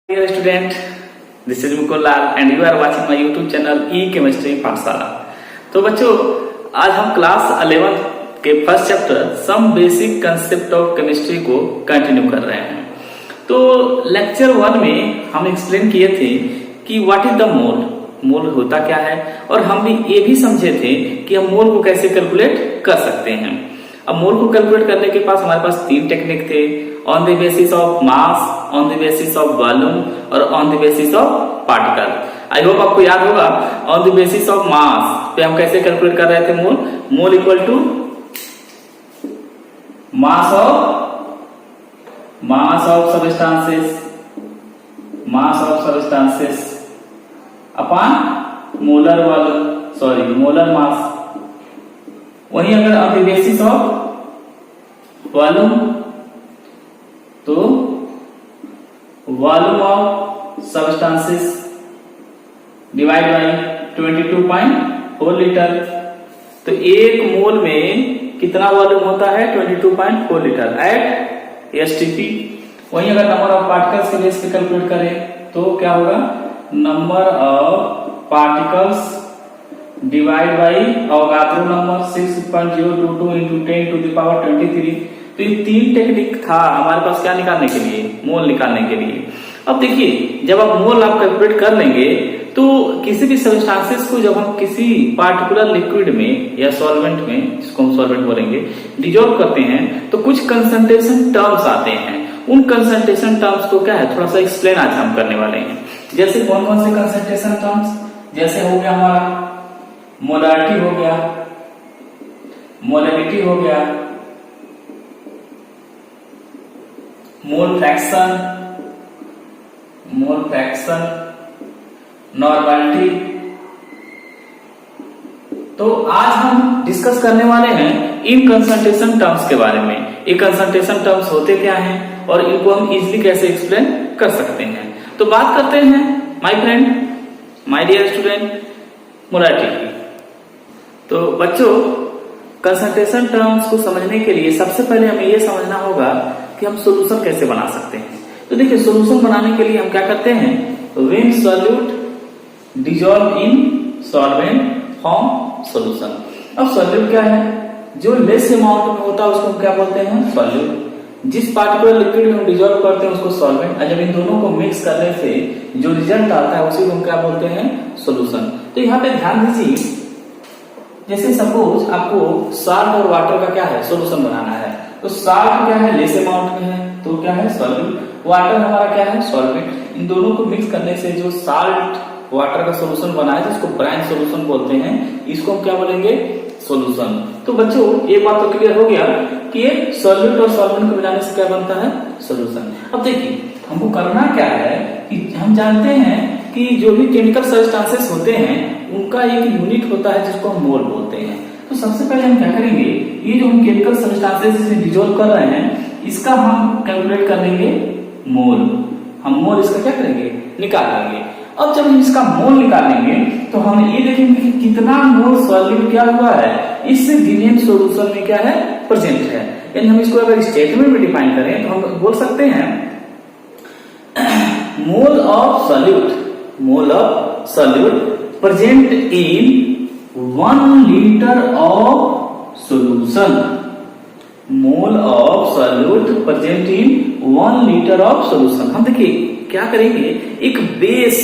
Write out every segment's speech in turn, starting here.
Dear student, this is Mukul Lal and you are watching my YouTube channel E-Chemistry पाठशाला। तो बच्चों, आज हम क्लास 11 के first chapter some basic concept of chemistry को continue कर रहे हैं। तो लेक्चर 1 में हम एक्सप्लेन किए थे कि व्हाट इज द मोल, मोल होता क्या है, और हम भी ये भी समझे थे कि हम मोल को कैसे कैलकुलेट कर सकते हैं। अब मोल को कैलकुलेट करने के पास हमारे पास 3 टेक्निक थे, on the basis of mass, on the basis of volume और on the basis of particle. I hope आपको याद होगा, on the basis of mass पे हम कैसे कैलकुलेट कर रहे थे mole, mole equal to mass of substances upon molar volume, molar mass. वहीं अगर on the basis of volume तो volume of substances divide by 22.4 litre. तो एक मोल में कितना वॉल्यूम होता है, 22.4 लीटर एट एसटीपी। वहीं अगर नंबर ऑफ पार्टिकल्स के बेस पे कैलकुलेट करें तो क्या होगा, number of particles divide by Avogadro number 6.022 into 10 to the power 23। तो ये 3 टेक्निक था हमारे पास क्या निकालने के लिए, मोल निकालने के लिए। अब देखिए, जब आप मोल आप कैलकुलेट कर लेंगे तो किसी भी सबस्टांसेस को जब हम किसी पार्टिकुलर लिक्विड में या सॉल्वेंट में, जिसको हम सॉल्वेंट बोलेंगे, डिजोल्व करते हैं तो कुछ कंसंट्रेशन टर्म्स आते हैं। उन कंसंट्रेशन टर्म्स को क्या है, थोड़ा सा एक्सप्लेन आज हम करने वाले हैं। जैसे कौन कौन से कंसंट्रेशन टर्म्स, जैसे हो गया हमारा मोलारिटी हो गया, मोलैरिटी हो गया, मोल फ्रैक्शन, नॉर्मलिटी। तो आज हम डिस्कस करने वाले हैं इन कंसंट्रेशन टर्म्स के बारे में। ये कंसंट्रेशन टर्म्स होते क्या हैं और इनको हम इजीली कैसे एक्सप्लेन कर सकते हैं। तो बात करते हैं my friend, my dear student, molarity की। तो बच्चों, कंसंट्रेशन टर्म्स को समझने के लिए सबसे पहले हमें यह समझना होगा कि हम सॉल्यूशन कैसे बना सकते हैं। तो देखिए, सॉल्यूशन बनाने के लिए हम क्या करते हैं, when solute dissolve in solvent form solution. अब सॉल्यूट क्या है, जो लेस अमाउंट में होता है उसको हम क्या बोलते हैं, सॉल्यूट। जिस पार्टिकुलर लिक्विड में हम डिसॉल्व करते हैं उसको सॉल्वेंट, और जब इन दोनों को मिक्स करने से जो रिजल्ट आता है उसी को हम क्या बोलते हैं, सॉल्यूशन। तो यहाँ पे ध्यान दीजिए, जैसे सपोज आपको साल्ट और वाटर का क्या है, सॉल्यूशन बनाना है। तो साल्ट क्या है, लेस अमाउंट में है तो क्या है, सॉल्यूट। वाटर हमारा क्या है, सॉल्वेंट। इन दोनों को मिक्स करने से जो साल्ट वाटर का सॉल्यूशन बना है, जिसको ब्राइन सॉल्यूशन बोलते हैं, इसको हम क्या बोलेंगे, सॉल्यूशन। तो बच्चों, ये बात तो क्लियर हो गया कि ये सॉल्यूट और सॉल्वेंट को मिलाने से क्या बनता है, सॉल्यूशन। अब देखिए, हमको करना क्या है कि हम जानते हैं कि जो भी केमिकल सब्सटेंसेस होते हैं उनका एक यूनिट होता है जिसको हम मोल बोलते हैं। तो सबसे पहले हम क्या करेंगे, ये जो हम केमिकल सब्सटेंसेस से डिसॉल्व कर रहे हैं इसका हम कैलकुलेट कर लेंगे मोल। हम मोल इसका क्या करेंगे, निकाल लेंगे। अब जब हम इसका मोल निकालेंगे तो हम ये देखेंगे कि कितना मोल सॉल्यूट क्या हुआ है, इस गिवन सॉल्यूशन में क्या है, प्रेजेंट है। यानी हम इसको अगर स्टेटमेंट में डिफाइन करें तो हम बोल सकते हैं mole of solute present in 1 liter of solution। Mole of solute present in 1 litre of solution. हम देखिए क्या करेंगे, एक बेस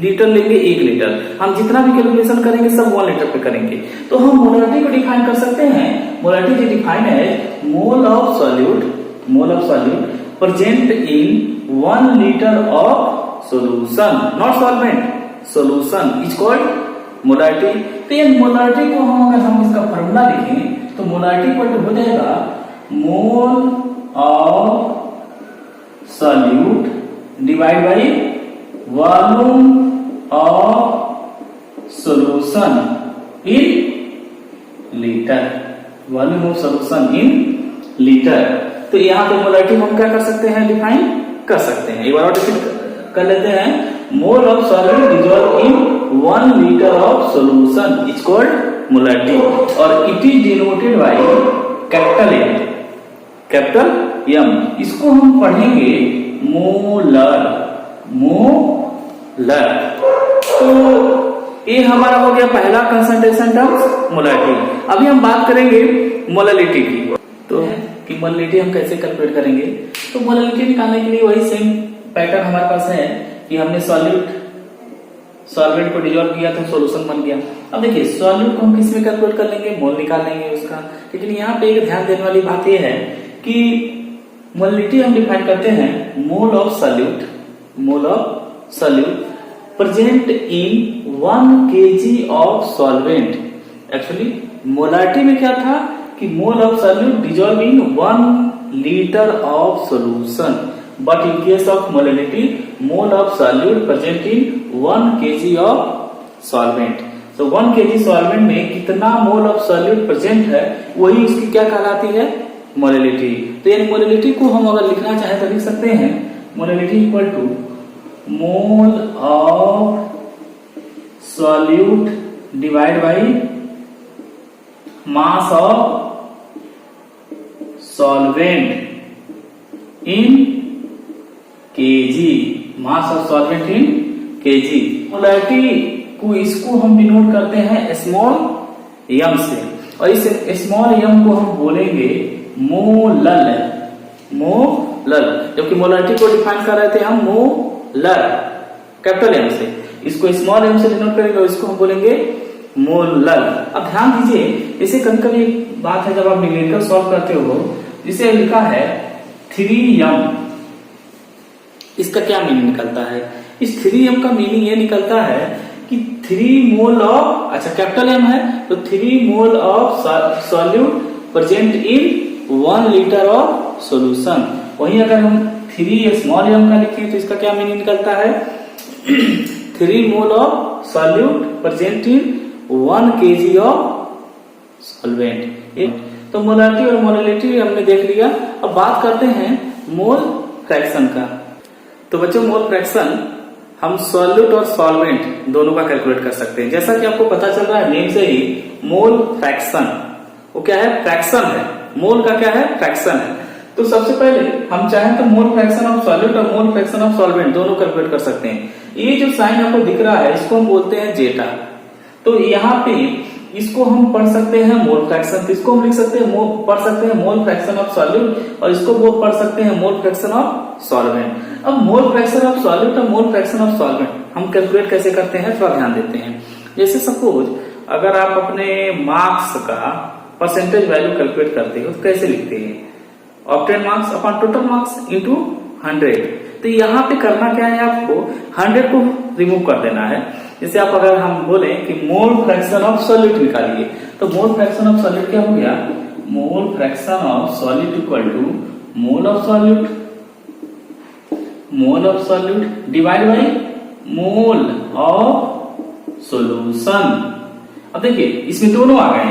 लीटर लेंगे, 1 लीटर। हम जितना भी कैलकुलेशन करेंगे सब 1 लीटर पे करेंगे। तो हम मोलारिटी को डिफाइन कर सकते हैं। मोलारिटी जो डिफाइन है, मोल of solute present in 1 litre of solution, not solvent, solution is called molarity. तो ये मोलारिटी को हम इसका फॉर्मूला लिखें तो मोलारिटी इक्वल टू हो जाएगा mole of solute divide by volume of solution in litre, volume of solution in litre. तो यहाँ पे मोलारिटी हम क्या कर सकते हैं, डिफाइन कर सकते हैं। एक बार और रिपीट कर लेते हैं, mole of solute dissolve in 1 litre of solution is called molarity, और it is denoted by capital M, capital M। इसको हम पढ़ेंगे मोलर, मोलर। तो ये हमारा हो गया पहला कंसंट्रेशन टर्म्स मोलरिटी। अभी हम बात करेंगे मोलरिटी की। तो कि मोलरिटी हम कैसे कैलकुलेट करेंगे, तो मोलरिटी निकालने के लिए वही सेम पैटर्न हमारे पास है कि हमने सॉल्वेंट को डिजोल्व किया तो सॉल्यूशन बन गया। अब देखिए सॉल्यूट को हम किस में कैलकुलेट कर लेंगे, मोल निकाल लेंगे उसका। लेकिन यहाँ पे एक ध्यान देने वाली बात यह है कि मोलरिटी हम डिफाइन करते हैं mole of solute present in 1 kg of solvent. Actually molarity में क्या था कि मोल of solute dissolve in 1 litre of solution, but in case of molarity mole of solute present in 1 kg of solvent. तो 1 kg solvent में कितना मोल of solute present है वही उसकी क्या कहलाती है, मोलरिटी। तो यानी मोलरिटी को हम अगर लिखना चाहे तो लिख सकते हैं molarity equal to mole of solute divide by mass of solvent in KG, mass of solvent in KG. Molarity को इसको हम डिनोट करते हैं स्मॉल एम से, और इस स्मॉल एम को हम बोलेंगे मोलल। जबकि मोलरिटी को डिफाइन कर रहे थे हम मोलर कैपिटल एम से, इसको स्मॉल एम से डिनोट करेंगे और इसको हम बोलेंगे मोलर। अब ध्यान दीजिए, इसे कभी कभी बात है जब आप न्यूमेरिकल सॉल्व करते हो, जिसे लिखा है 3m, इसका क्या मीनिंग निकलता है? इस 3m का मीनिंग ये निकलता है कि 3 मोल ऑफ, अच्छा कैपिटल एम है तो 3 मोल of solute present in 1 litre of solution. वहीं अगर हम 3 स्मॉल एम का लिखें तो इसका क्या मीनिंग निकलता है 3 मोल of solute present in 1 kg of solvent. तो मोलरिटी और मोलरिटी हमने देख लिया। अब बात करते हैं मोल फ्रैक्शन का। तो बच्चों मोल फ्रैक्शन हम सॉल्यूट और सॉल्वेंट दोनों का कैलकुलेट कर सकते हैं। जैसा कि आपको पता चल रहा है नेम से ही, मोल फ्रैक्शन वो क्या है, फ्रैक्शन है। मोल का क्या है, फ्रैक्शन है। तो सबसे पहले हम चाहें तो मोल फ्रैक्शन ऑफ सॉल्यूट और मोल फ्रैक्शन ऑफ सॉल्वेंट दोनों कैलकुलेट कर सकते हैं। ये जो साइन आपको दिख रहा है इसको हम बोलते हैं जेटा। तो यहाँ पे इसको हम पढ़ सकते हैं मोल फ्रैक्शन, तो इसको हम लिख सकते हैं पढ़ सकते हैं मोल फ्रैक्शन ऑफ सॉल्यूट, और इसको वो पढ़ सकते हैं मोल फ्रैक्शन ऑफ सॉल्वेंट। अब मोल फ्रैक्शन ऑफ सॉल्यूट और मोल फ्रैक्शन ऑफ सॉल्वेंट हम कैलकुलेट कैसे करते हैं थोड़ा ध्यान देते हैं। जैसे सपोज अगर आप अपने मार्क्स का परसेंटेज वैल्यू कैलकुलेट करते हो तो कैसे लिखते हैं, obtain marks upon total marks into 100। तो यहाँ पे करना क्या है, आपको 100 को रिमूव कर देना है। जैसे आप अगर हम बोले कि मोल फ्रैक्शन ऑफ सॉल्यूट निकालिए, तो मोल फ्रैक्शन ऑफ सॉल्यूट क्या हो गया, mole fraction of solute equal to mole of solute divide by mole of solution. अब देखिए इसमें दोनों आ गए,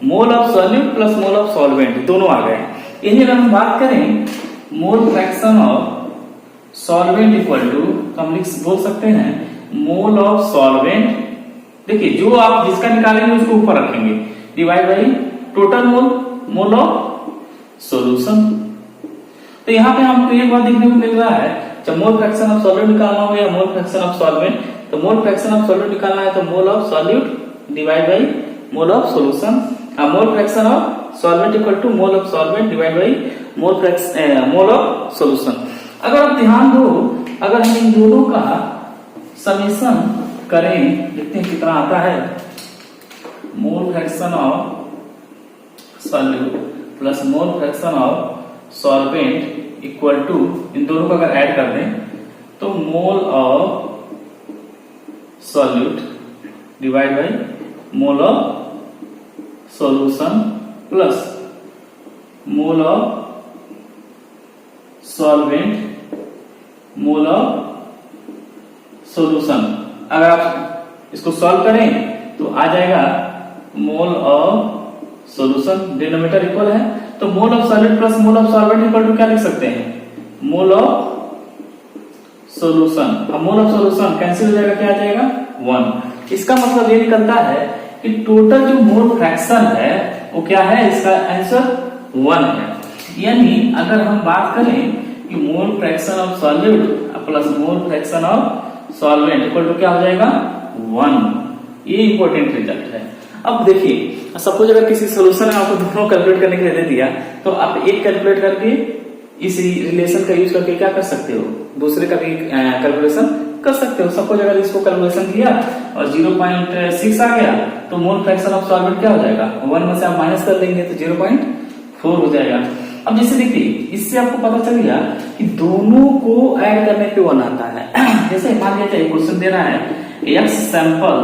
mole of solute plus mole of solvent दोनों आ गए। यही अगर हम बात करें mole fraction of solvent equal to, हम बोल सकते हैं मोल ऑफ सॉल्वेंट। देखिए जो आप जिसका निकालेंगे उसको ऊपर रखेंगे, divide by total mole of solution. तो यहाँ पे हमको एक बात देखने को मिल रहा है, जब मोल फ्रैक्शन ऑफ सॉल्यूट निकालना हो या मोल फ्रैक्शन ऑफ सॉल्वेंट, तो मोल फ्रैक्शन ऑफ सॉल्यूट निकालना है तो mole of solute divide by mole of solution. Mole fraction of solvent equal to mole of solvent divide by mole of solution. अगर आप ध्यान दो, अगर हम इन दोनों का समेशन करें, देखते हैं कितना आता है, mole fraction of solute plus mole fraction of solvent equal to, इन दोनों को अगर ऐड कर दें तो mole of solute divide by mole of solution plus mole of solvent mole of solution. अगर आप इसको सॉल्व करें तो आ जाएगा mole of solution, denominator equal है तो mole of solute plus mole of solvent equal to क्या लिख सकते हैं, मोल ऑफ सॉल्यूशन। अब मोल ऑफ सॉल्यूशन कैंसिल हो जाएगा, क्या आ जाएगा 1। इसका मतलब ये निकलता है कि टोटल जो मोल फ्रैक्शन है वो क्या है, इसका आंसर 1 है। यानी अगर हम बात करें कि mole fraction of solute plus mole fraction of solvent equal to क्या हो जाएगा 1। ये इंपॉर्टेंट रिजल्ट है। अब देखिए सपोज अगर किसी सोल्यूशन में आपको दोनों कैलकुलेट करने के लिए दे दिया तो आप एक कैलकुलेट करके इस रिलेशन का यूज करके क्या कर सकते हो, दूसरे का भी कैलकुलेशन कर सकते हो। सपोज अगर इसको कैलकुलेशन किया और 0.6 आ गया तो मोल फ्रैक्शन ऑफ सॉल्वेंट क्या हो जाएगा, 1 में से आप माइनस कर लेंगे तो 0.4 हो जाएगा। अब जैसे देखिए इससे आपको पता चल गया कि दोनों को ऐड करने पे 1 आता है। जैसे मान लीजिए क्वेश्चन दे रहा है एक्स सैंपल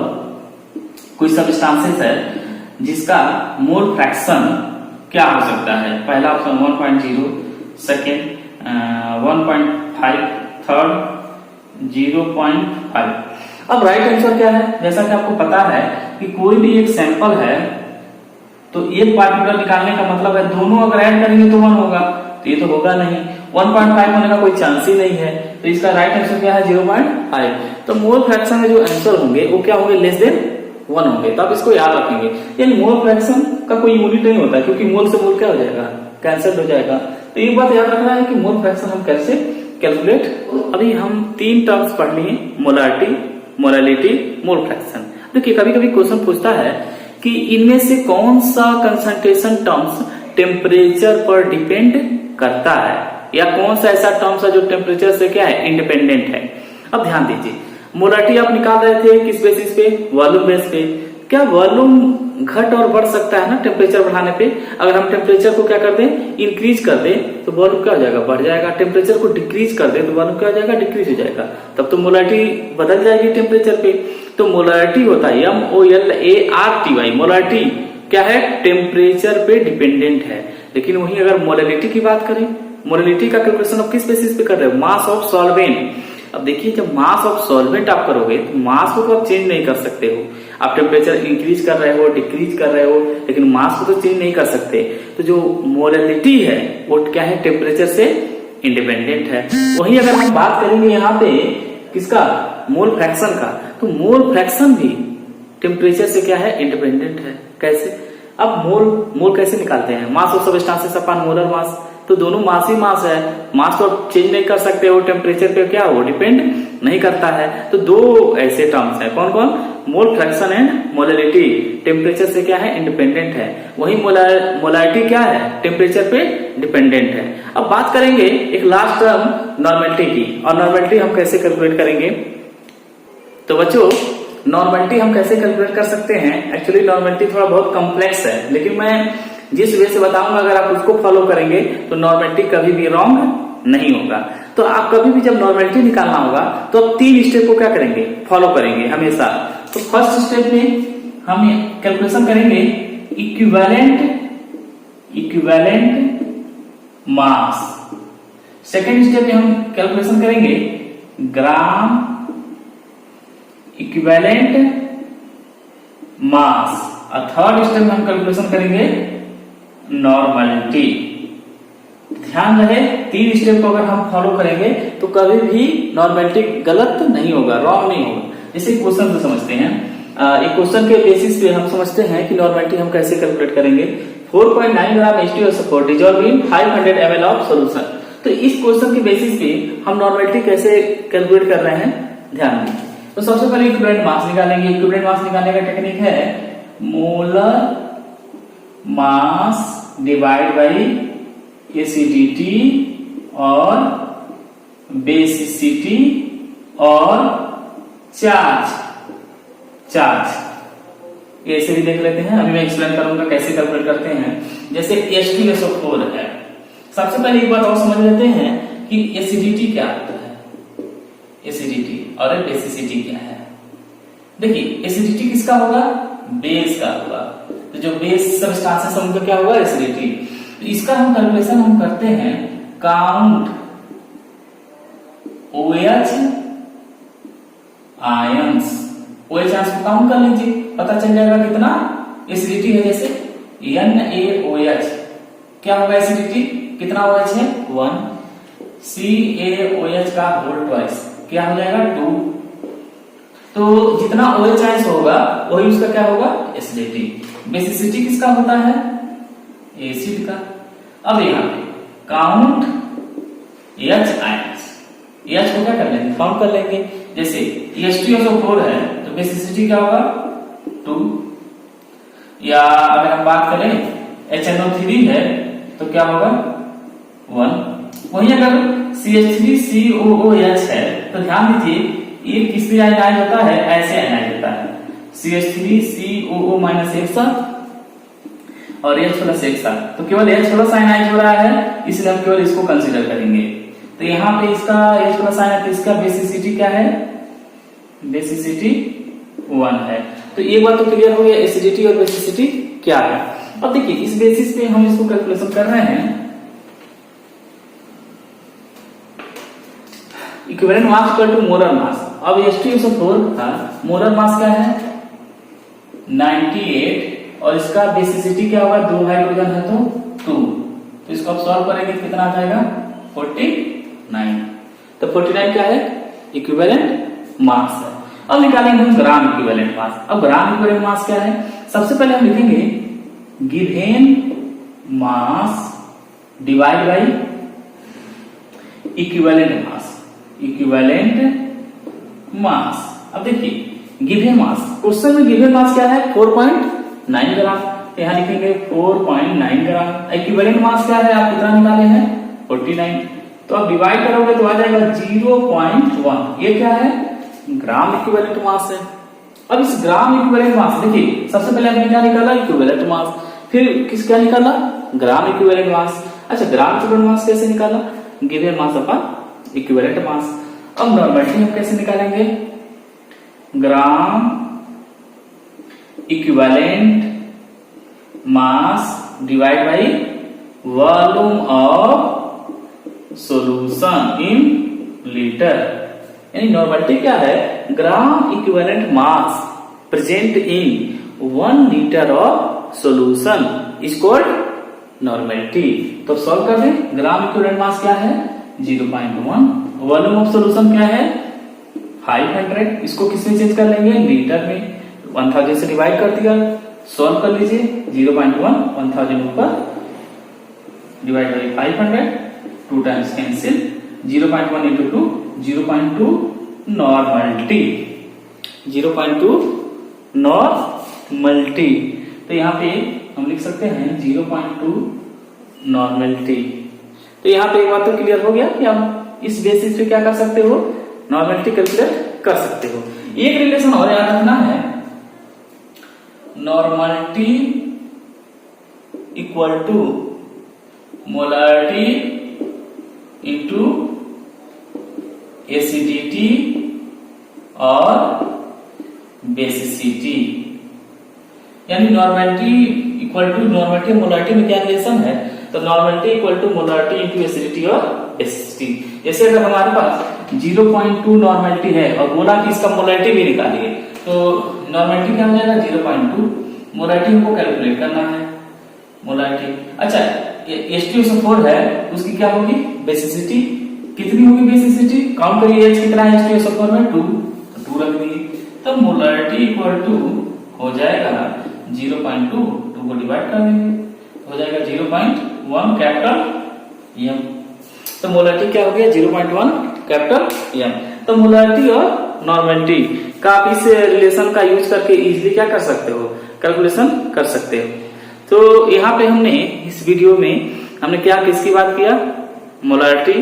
कोई सबस्टांसेस है जिसका मोल फ्रैक्शन क्या हो सकता है। पहला ऑप्शन 1.0, सेकेंड 1.5, थर्ड 0.5। अब राइट आंसर क्या है, जैसा कि आपको पता है कि कोई भी एक सैंपल है तो एक पार्टिकुलर निकालने का मतलब है दोनों अगर ऐड करेंगे तो 1 होगा, तो ये तो होगा नहीं, 1.5 होने का कोई चांस ही नहीं है। तो इसका राइट आंसर क्या है 0.5। तो मोल फ्रैक्शन में जो आंसर होंगे वो क्या होंगे, लेस देन 1 होंगे। तो आप इसको याद रखेंगे, यानी मोल फ्रैक्शन का कोई यूनिट नहीं होता क्योंकि मोल से मोल क्या हो जाएगा, कैंसिल हो जाएगा। तो एक बात याद रखना है कि मोल फ्रैक्शन हम कैसे कैलकुलेट। अभी हम 3 टर्म्स पढ़ लिए, मोलारिटी, मोलालिटी, मोल फ्रैक्शन। देखिए कभी कभी क्वेश्चन पूछता है कि इनमें से कौन सा कंसंट्रेशन टर्म्स टेम्परेचर पर डिपेंड करता है या कौन सा ऐसा टर्म्स है जो टेम्परेचर से क्या है, इंडिपेंडेंट है। अब ध्यान दीजिए मोलारिटी आप निकाल रहे थे किस बेसिस पे, वॉल्यूम बेस पे। क्या वॉल्यूम घट और बढ़ सकता है ना टेम्परेचर बढ़ाने पे। अगर हम टेम्परेचर को क्या कर दें, इंक्रीज कर दें तो वॉल्यूम क्या हो जाएगा, बढ़ जाएगा। टेम्परेचर को डिक्रीज कर दें तो वॉल्यूम क्या हो जाएगा, डिक्रीज हो जाएगा। तब तो मोलारिटी बदल जाएगी टेम्परेचर पे। तो मोलारिटी होता है MOLARTY। मोलारिटी क्या है, टेम्परेचर पे डिपेंडेंट है। लेकिन वहीं अगर मोलालिटी की बात करें, मोलालिटी का कैलकुलेशन आप किस बेसिस पे कर रहे हो, मास ऑफ सॉल्वेंट। अब देखिए जब मास ऑफ सॉल्वेंट आप करोगे तो मास को तो आप चेंज नहीं कर सकते हो। आप टेम्परेचर इंक्रीज कर रहे हो, डिक्रीज कर रहे हो, लेकिन मास को तो चेंज नहीं कर सकते। तो जो मोलालिटी है वो क्या है, टेम्परेचर से इंडिपेंडेंट है। वहीं अगर हम बात करेंगे यहाँ पे किसका, मोल फ्रैक्शन का, तो मोल फ्रैक्शन भी टेम्परेचर से क्या है, इंडिपेंडेंट है। कैसे, अब मोल कैसे निकालते हैं, mass of substances upon molar mass. तो दोनों मास ही मास है, मास को आप चेंज नहीं कर सकते हो, टेम्परेचर पे क्या वो डिपेंड नहीं करता है। तो दो ऐसे टर्म्स है, कौन कौन, mole fraction and molality temperature से क्या है, इंडिपेंडेंट है। वही मोलारिटी क्या है, टेम्परेचर पे डिपेंडेंट है। अब बात करेंगे एक लास्ट टर्म नॉर्मेलिटी की, और नॉर्मेलिटी हम कैसे कैलकुलेट करेंगे। तो बच्चों नॉर्मेलिटी हम कैसे कैलकुलेट कर सकते हैं, एक्चुअली नॉर्मेलिटी थोड़ा बहुत कॉम्प्लेक्स है, लेकिन मैं जिस वे से बताऊंगा अगर आप उसको फॉलो करेंगे तो नॉर्मेलिटी कभी भी रॉन्ग नहीं होगा। तो आप कभी भी जब नॉर्मेलिटी निकालना होगा तो आप 3 स्टेप को क्या करेंगे, फॉलो करेंगे हमेशा। तो फर्स्ट स्टेप में हम कैलकुलेशन करेंगे इक्विवेलेंट मास। सेकेंड स्टेप में हम कैलकुलेशन करेंगे ग्राम इक्विवेलेंट मास। और थर्ड स्टेप में हम कैलकुलेशन करेंगे नॉर्मलिटी। ध्यान रहे 3 स्टेप को अगर हम फॉलो करेंगे तो कभी भी नॉर्मलिटी गलत नहीं होगा, रॉन्ग नहीं होगा। जैसे क्वेश्चन से समझते हैं, एक क्वेश्चन के बेसिस पे हम समझते हैं कि नॉर्मलिटी हम कैसे कैलकुलेट करेंगे। 4.9 ग्राम H2SO4 dissolve in 500 ml of solution. तो इस क्वेश्चन के बेसिस पे हम नॉर्मलिटी कैसे कैलकुलेट कर रहे हैं, ध्यान दीजिए। तो सबसे पहले इक्विवेलेंट मास निकालेंगे। इक्विवेलेंट मास निकालने का टेक्निक है molar mass divide by acidity और बेसिसिटी और चार्ज। ये ऐसे भी देख लेते हैं, अभी मैं एक्सप्लेन करूंगा कैसे कैलकुलेट करते हैं। जैसे H2SO4 है, सबसे पहले एक बात और समझ लेते हैं कि एसिडिटी क्या होता है, एसिडिटी और बेसिसिटी क्या है। देखिए एसिडिटी किसका होगा, बेस का होगा। तो जो बेस सबस्टेंसेस है उनका क्या होगा, एसिडिटी। तो इसका हम कैलकुलेशन हम करते हैं count OH ions. OH ions को काउंट कर लीजिए, पता चल जाएगा कितना एसिडिटी है। जैसे NaOH क्या होगा, एसिडिटी कितना OH है 1, CaOH का होल ट्वाइस क्या हो जाएगा 2। तो जितना OH आयंस होगा वही उसका क्या होगा, एसिडिटी। बेसिसिटी किसका होता है, एसिड का। अब यहाँ पे काउंट H आयंस, H को क्या कर लेंगे, फाउंड कर लेंगे। जैसे H2SO4 है तो बेसिसिटी क्या होगा 2, या अगर हम बात करें HNO3 है तो क्या होगा 1। वहीं अगर CH3COOH है तो ध्यान दीजिए ये किस लिए आयनाइज होता है, ऐसे आयनाइज होता है, CH3COO- एक साथ और H+ एक साथ, तो केवल H+ आयनाइज हो रहा है, इसलिए हम केवल इसको कंसीडर करेंगे। तो यहाँ पे इसका H+ आयन, तो इसका बेसिसिटी क्या है, बेसिसिटी 1 है। तो एक बात तो क्लियर हो गया एसिडिटी और बेसिसिटी क्या है। अब देखिए इस बेसिस पे हम इसको कैलकुलेशन कर रहे हैं। Equivalent mass equal to molar mass. अब H2SO4 का मोलर मास क्या है 98 और इसका बेसिसिटी क्या होगा, 2 हाइड्रोजन है तो 2, तो इसको आप सॉल्व करेंगे तो कितना आ जाएगा 49। तो 49 क्या है, इक्विवेलेंट मास है। अब निकालेंगे हम ग्राम इक्विवेलेंट मास। अब ग्राम इक्विवेलेंट मास क्या है, सबसे पहले हम लिखेंगे given mass divide by equivalent mass, equivalent mass. अब देखिए गिवन मास, क्वेश्चन में गिवन मास क्या है 4.9 ग्राम, तो यहां लिखेंगे 4.9 ग्राम। इक्विवेलेंट मास क्या है, आप कितना निकाले हैं 49, तो आप डिवाइड करोगे तो आ जाएगा 0.1। ये क्या है, ग्राम इक्विवेलेंट मास है। अब इस ग्राम इक्विवेलेंट मास देखिए सबसे पहले हमने क्या निकाला, इक्विवेलेंट मास, फिर किस क्या निकाला, ग्राम इक्विवेलेंट मास। अच्छा ग्राम इक्विवेलेंट मास कैसे निकाला, given mass upon equivalent mass. अब नॉर्मलिटी हम कैसे निकालेंगे, gram equivalent mass divide by volume of solution in litre. यानी नॉर्मलिटी क्या है, gram equivalent mass present in 1 litre of solution is called normality. तो सॉल्व कर दें, ग्राम इक्विवेलेंट मास क्या है 0.1, वॉल्यूम ऑफ सॉल्यूशन क्या है 500, इसको किसमें चेंज कर लेंगे लीटर में, 1000 से डिवाइड कर दिया, सॉल्व कर लीजिए 0.1 1000 ऊपर divide by 500, 2 times cancel, 0.1 into 2 0.2 normality, 0.2 normality. तो यहाँ पे हम लिख सकते हैं 0.2 नॉर्मलिटी। तो यहाँ पे एक बात तो क्लियर हो गया कि आप इस बेसिस पे क्या कर सकते हो, नॉर्मलिटी कैलकुलेट कर सकते हो। एक रिलेशन और याद रखना है, normality equal to molarity into acidity और बेसिसिटी। यानी normality equal to normality molarity में क्या रिलेशन है, तो normality equal to molarity into acidity और बेसिसिटी। जैसे अगर हमारे पास 0.2 नॉर्मलिटी है और बोला कि इसका मोलारिटी भी निकालिए, तो नॉर्मलिटी क्या हो जाएगा 0.2, मोलारिटी हमको कैलकुलेट करना है मोलारिटी। अच्छा H2SO4 है उसकी क्या होगी बेसिसिटी, कितनी होगी बेसिसिटी, काउंट करिए H कितना है H2SO4 में 2, तो 2 रख दिए, तो मोलारिटी इक्वल टू हो जाएगा 0.2, 2 को डिवाइड कर देंगे हो जाएगा 0.1 कैपिटल एम। तो मोलारिटी क्या हो गया 0.1 कैपिटल एम। तो मोलारिटी और नॉर्मलिटी का आप इस रिलेशन का यूज करके इजीली क्या कर सकते हो, कैलकुलेशन कर सकते हो। तो यहाँ पे हमने इस वीडियो में हमने क्या किसकी बात किया, मोलारिटी,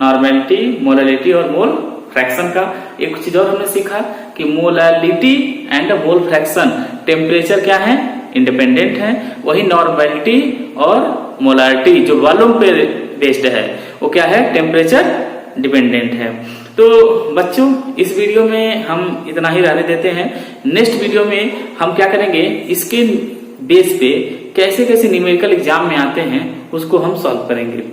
नॉर्मलिटी, मोलालिटी और मोल फ्रैक्शन का। एक चीज और हमने सीखा कि molality and mole fraction temperature क्या है इंडिपेंडेंट है, वही नॉर्मलिटी और मोलारिटी जो वॉल्यूम पे बेस्ड है वो क्या है टेम्परेचर डिपेंडेंट है। तो बच्चों इस वीडियो में हम इतना ही रहने देते हैं। नेक्स्ट वीडियो में हम क्या करेंगे, इसके बेस पे कैसे कैसे न्यूमेरिकल एग्जाम में आते हैं उसको हम सॉल्व करेंगे।